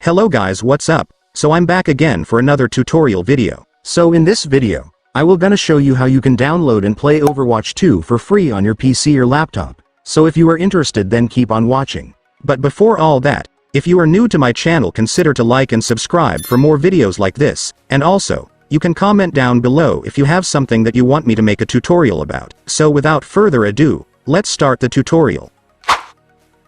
Hello guys, what's up? So I'm back again for another tutorial video. So in this video, I will gonna show you how you can download and play Overwatch 2 for free on your PC or laptop. So if you are interested, then keep on watching. But before all that, if you are new to my channel, consider to like and subscribe for more videos like this, and also, you can comment down below if you have something that you want me to make a tutorial about. So without further ado, let's start the tutorial.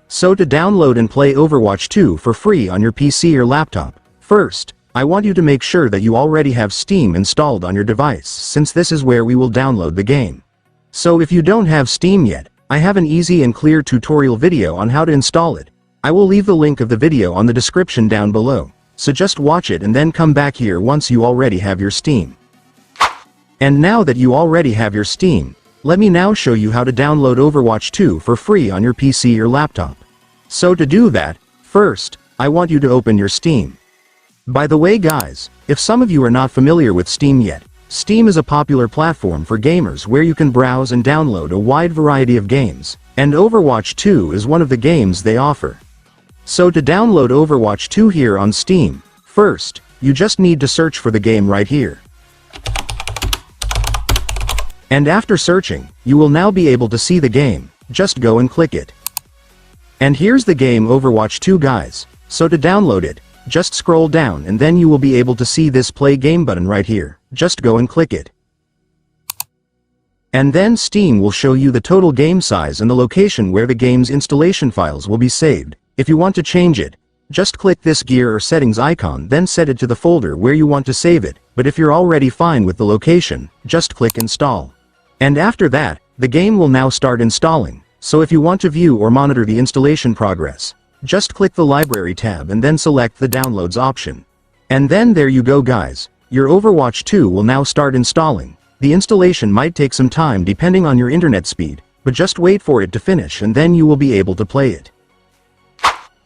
So to download and play Overwatch 2 for free on your PC or laptop, first, I want you to make sure that you already have Steam installed on your device, since this is where we will download the game. So if you don't have Steam yet, I have an easy and clear tutorial video on how to install it. I will leave the link of the video on the description down below, so just watch it and then come back here once you already have your Steam. And now that you already have your Steam, let me now show you how to download Overwatch 2 for free on your PC or laptop. So to do that, first, I want you to open your Steam. By the way guys, if some of you are not familiar with Steam yet, Steam is a popular platform for gamers where you can browse and download a wide variety of games, and Overwatch 2 is one of the games they offer. So to download Overwatch 2 here on Steam, first, you just need to search for the game right here. And after searching, you will now be able to see the game. Just go and click it. And here's the game Overwatch 2 guys. So to download it, just scroll down and then you will be able to see this play game button right here. Just go and click it. And then Steam will show you the total game size and the location where the game's installation files will be saved. If you want to change it, just click this gear or settings icon, then set it to the folder where you want to save it. But if you're already fine with the location, just click install. And after that, the game will now start installing. So if you want to view or monitor the installation progress, just click the library tab and then select the downloads option. And then there you go guys, your Overwatch 2 will now start installing. The installation might take some time depending on your internet speed, but just wait for it to finish and then you will be able to play it.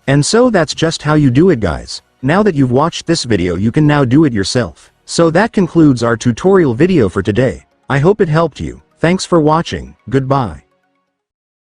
And so that's just how you do it guys. Now that you've watched this video, you can now do it yourself. So that concludes our tutorial video for today. I hope it helped you. Thanks for watching. Goodbye.